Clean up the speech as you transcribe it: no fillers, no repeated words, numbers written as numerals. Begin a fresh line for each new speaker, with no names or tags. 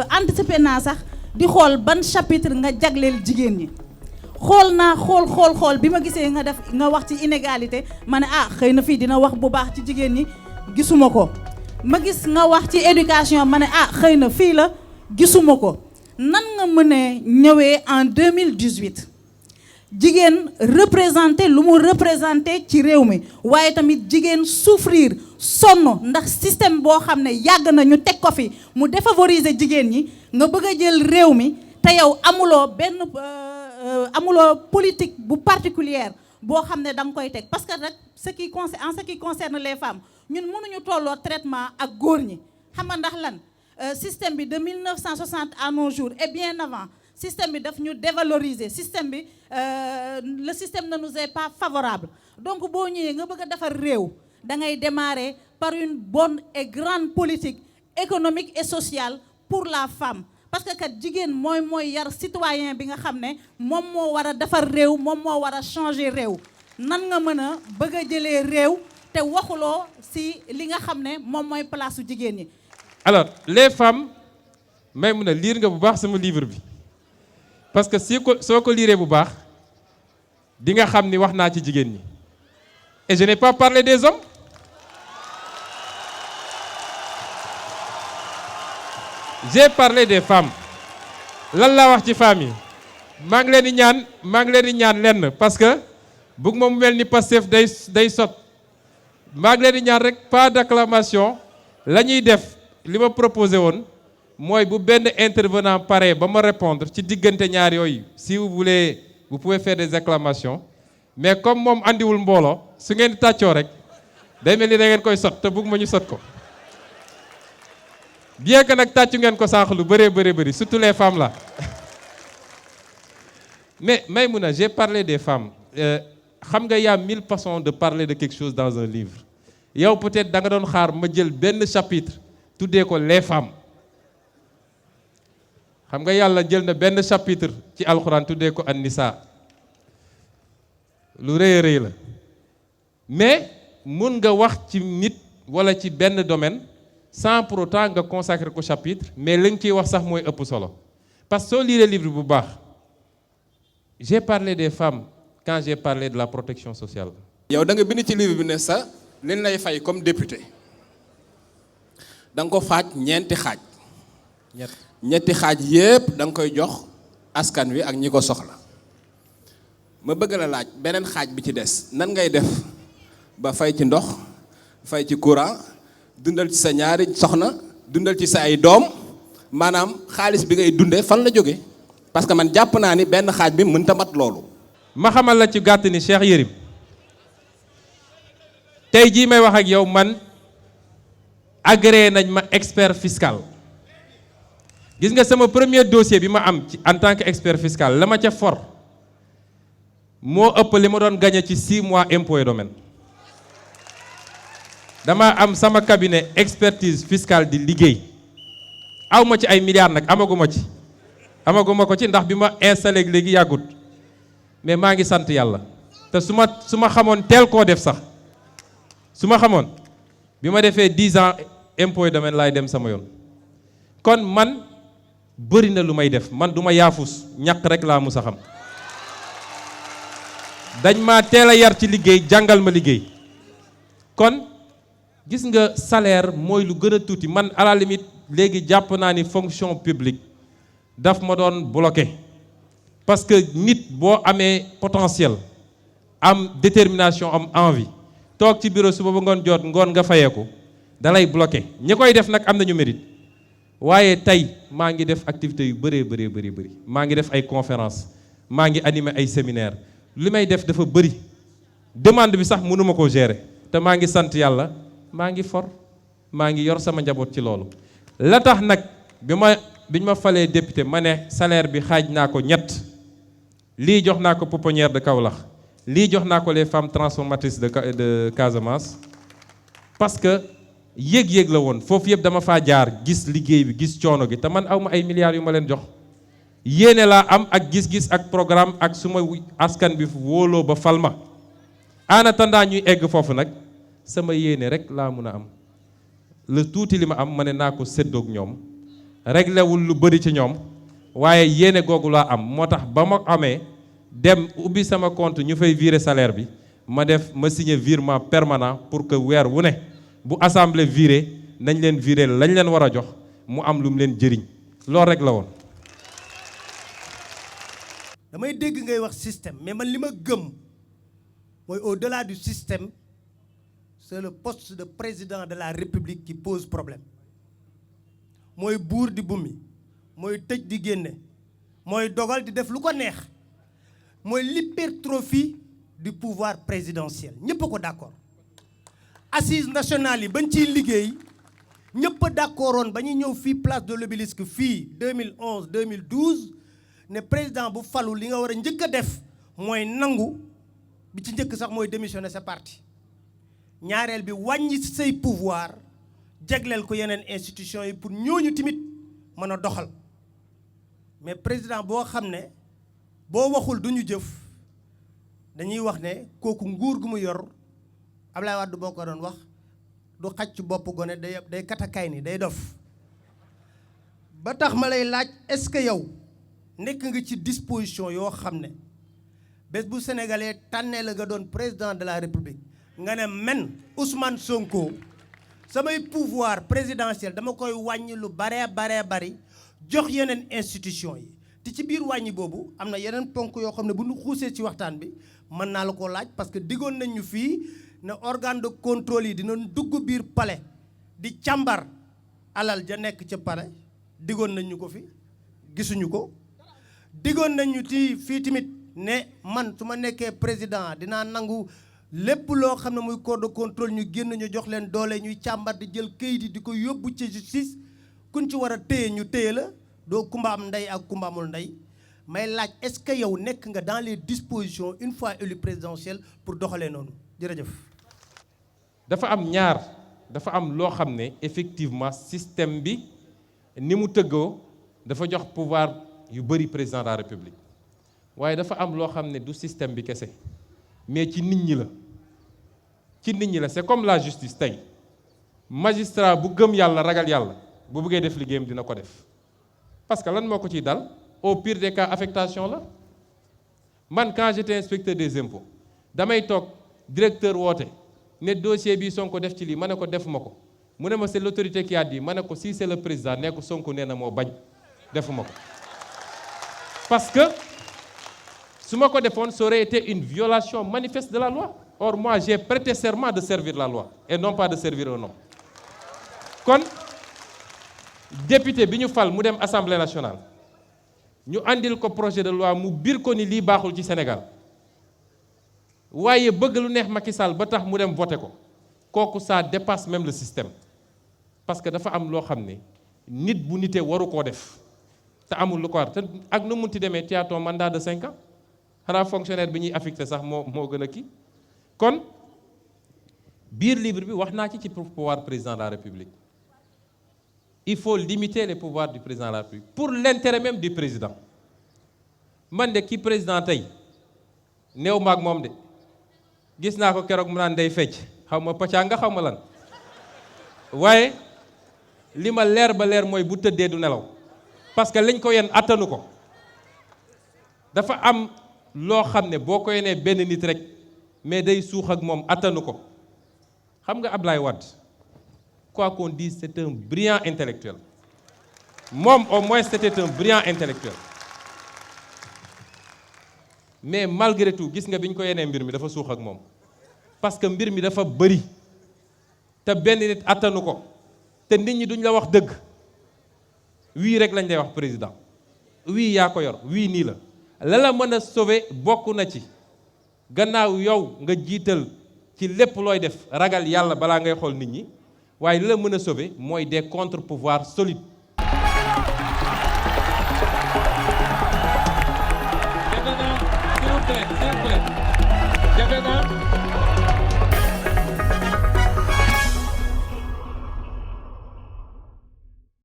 anticiper naa sax di xool ban chapitre nga jagleel jigéen ñi xool naa xool bi ma gisee nga wax ci inégalité ma ne xëy na fii dina wax bu baax ci jigéen ñi gisuma ko ma gis nga wax ci éducation ma ne xëy na fii la gisuma ko nan nga mën ñëwee en 2018 jigéen représenté lu mu représenté ci réew mi waaye tamit jigéen souffrir sonn ndax système boo xam ne yàgg na ñu teg ko fi mu défavoriser jigéen ñi nga bëgg a jël réew mi te yow amuloo politique bu particulière boo xam ne da nga koy teg parce que rek ce qui concerne les femmes ñun mënuñu tolloo traitement ak góor ñi xam nga ndax lan système bi de 1960 à nos jours et bien avant système bi daf ñu dévaloriser système bi le système ne nous est pas favorable donc boo ñëwee nga bëgg a defar réew da ngay démarrer par une bonne et grande politique économique et sociale pour la femme parce que kat jigéen mooy yar citoyen bi nga xam ne moom moo war a defar réew moom moo war a changer réew nan nga mën a bëgg a jëlee réew te waxuloo si li nga xam ne moom mooy place su jigéen ñi.
Alors les femmes may mun a lire nga bu baax sama livre bi parce que soo ko liiree bu baax di nga xam ni wax naa ci jigéen ñi et je n'ai pas parlé des hommes. J'ai parlé des femmes lan laa wax ci femmes yi maa ngi leen di ñaan lenn parce que bëgg ma mu mel ni Pastef day sot maa ngi leen di ñaan rek pas d'acclamation la ñuy def li ma proposé woon mooy bu benn intervenant pare ba ma répondre ci diggante ñaar yooyu si vous voulez vous pouvez faire des acclamations mais comme moom andiwul mbooloo su ngeen tàccoo rek day mel ni da ngeen koy sot te bëgg ma ñu sot ko. Bien que nag tàccu ngeen ko sànq lu bëri surtout les femmes là mais Maïmouna j'ai parlé des femmes xam nga y a 1000 façons de parler de quelque chose dans un livre yow peut-être da nga doon xaar ma jël benn chapitre tuddee ko les femmes xam nga yàlla jël na benn chapitre ci alxuraan tuddee ko an-nisa lu rëy a rëy la mais mun nga wax ci nit wala ci benn domaine sans pour autant nga consacrer ko chapitre mais li nga ciy wax sax mooy ëpp solo parce que soo lire livre bu baax j'ai parlé des femmes quand j'ai parlé de la protection sociale.
yow da nga bind ci livre bi ne sa liñ lay fay comme député da nga ko faaj ñeenti xaaj. ñetti xaaj yépp da nga koy jox askan wi ak ñi ko soxla ma bëgg la laaj beneen xaaj bi ci des nan ngay def ba fay ci ndox fay ci courant. dundal ci sa ñaari soxna dundal ci sa ay doom maanaam xaalis bi ngay dundee fan la jóge parce que man jàpp naa ni benn xaaj bi mënta mat loolu.
ma xamal la ci gàtt ni Cheikh Yérim tey jii may wax ak yow man agréé nañ ma expert fiscal gis nga sama premier dossier bi ma am ci en tant que expert fiscal la ma ca for moo ëpp li ma doon gagné ci 6 mois impôt et domaine. dama am sama cabinet expertise fiscale di liggéey aw ma ci ay milliards nag amaguma ko ci ndax bi ma installé léegi yàggut mais maa ngi sant yàlla te su ma xamoon teel koo def sax su ma xamoon bi ma defee 10 ans impôt et domaine laay dem sama yoon kon man bëri na lu may def man du ma yaafus ñàkk rek laa mus a xam dañ ma teel a yar ci liggéey jàngal ma liggéey kon gis nga salaire mooy lu gën a tuuti man à la limite léegi jàpp naa ni fonction publique daf ma doon bloqué parce que nit boo amee potentiel am détermination am envie toog ci bureau suba ba ngoon nga fayeeku dalay bloqué ñi koy def nag am nañu mérite waaye tey maa ngi def activité yu bëri maa ngi def ay conférence maa ngi animé ay séminaire li may def dafa bëri demande bi sax mënuma koo gérer te maa ngi sant yàlla maa ngi maa ngi yor sama njaboot ci loolu la tax nag biñ ma falee député ma ne salaire bi xaaj naa ko ñett lii jox naa ko pouponnière de Kaolack lii jox naa ko les femmes transformatrices de Casamance parce que yéeg-yéeg la woon foofu yëpp dama faa jaar gis liggéey bi gis coono gi te man aw ma ay milliards yu ma leen jox yéene laa am ak gis-gis ak programme ak suma askan bi wóoloo ba fal ma en attendant ñuy egg foofu nag sama yéene rek laa mun a am le tuuti li ma am ma ne naa ko séddoog ñoom réglé wul lu bëri ci ñoom waaye yéene googu laa am moo tax ba ma amee dem ubbi sama compte ñu fay virer salaire bi ma signé virement permanent pour que weer wu ne bu assemblée viré nañ leen virer lañ leen war a jox mu am lu mu leen jëriñ loolu rek la woon.
damay dégg ngay wax système mais man li ma gëm mooy au-delà du système c'est le poste de président de la République qui pose problème mooy buur di bumi mooy tëj di génne mooy dogal di def lu ko neex mooy l'hypertrophie du pouvoir présidentiel ñëpp a ko d'accord assises nationales yi bañ ciy liggéey ñëpp a d'accordoon ba ñu ñëw fii place de l'Obélisque fii 2011 2012 ne président bu falu li nga war a njëkk a def mooy nangu bi ci njëkk sax mooy démissionner sa parti ñaareel bi wàññi say pouvoir jagleel ko yeneen institutions yi pour ñooñu tamit mën a doxal mais président boo xam ne boo waxul duñu jëf dañuy wax ne kooku nguur gu mu yor Ablaye Wade boo ko doon wax du xaj ci bopp gone day katakay ni day dof ba tax ma lay laaj est-ce que yow nekk nga ci disposition yoo xam ne bés bu sénégalais tànnee la nga doon président de la république nga ne men Ousmane Sonko samay pouvoir présidentiel dama koy wàññi lu baree bari jox yeneen institution yi te ci biir wàññi boobu am na yeneen ponk yoo xam ne bu ñu xuusee ci waxtaan bi mën naa la ko laaj parce que diggoon nañ ñu fii ne organe de contrôle yi dinañ dugg biir palais di càmbar alal ja nekk ca palais diggoon nañ ñu ko fi gisuñu ko diggoon nañ ñu ci fii tamit ne man su ma nekkee président dinaa nangu lépp loo xam ne muy corps de contrôle ñu génn ñu jox leen doole ñuy càmbar di jël kayit yi di ko yóbbu ci justice kuñ ci war a téye ñu téye la doo kumba am ndey ak kumba amul ndey may laaj est-ce que yow nekk nga dans les dispositions une fois élu présidentiel pour doxalee noonu jërëjëf.
dafa am loo xam ne effectivement système bi ni mu tëggoo dafa jox pouvoir yu bëri président de la république waaye dafa am loo xam ne du système bi kese mais ci nit ñi la c'est comme la justice tey magistrat bu gëm yàlla ragal yàlla bu bëggee def liggéeyam dina ko def parce que lan moo ko ciy dal au pire des cas affectation la man quand j'étais inspecteur des impôts damay toog directeur woote ne dossier bi Sonko def ci lii ma ne ko defuma ko mu ne ma c'est l'autorité qui a dit ma ne ko si c'est le président ne ko Sonko nee na moo bañ defuma ko parce que su ma ko defoon ça aurait été une violation manifeste de la loi or moi j'ai prêté serment de servir la loi et non pas de servir un homme kon député bi ñu fal mu dem assemblée nationale ñu andil ko projet de loi mu biir ko ni lii baaxul ci Sénégal waaye bëgg lu neex Macky Sall ba tax mu dem voté ko kooku ça dépasse même le système parce que dafa am loo xam ne nit bu nitee waru koo def te amul lu ko war te ak nu munti demee tu as ton mandat de 5 ans xanaa fonctionnaire bi ñuy affecté sax moo gën a kii kon biir livre bi wax naa ci pouvoir président de la République il faut limiter les pouvoirs du président de la République pour l'intérêt même du président man de ki président tey néew maag moom de gis naa ko keroog mu naan day fecc xaw ma pacaa nga xaw ma lan waaye li ma leer ba leer mooy bu tëddee du nelaw parce que liñ ko yenn attanu ko dafa am loo xam ne boo ko yenee benn nit rek mais day suux ak moom attanu ko xam nga Ablaye Wade quoi qu'on dise c'est un brillant intellectuel moom au moins c'était un brillant intellectuel mais malgré tout gis nga bi ñu ko yenee mbir mi dafa suux ak moom parce que mbir mi dafa bëri te benn nit attanu ko te nit ñi duñ la wax dëgg wii rek lañ lay wax président wii yaa ko yor wii nii la mën a sauver bokk na ci gannaaw yow nga jiital ci lépp looy def ragal yàlla balaa ngay xool nit ñi waaye li la mën a sauver mooy des contre-pouvoirs solides.
S'il vous plaît.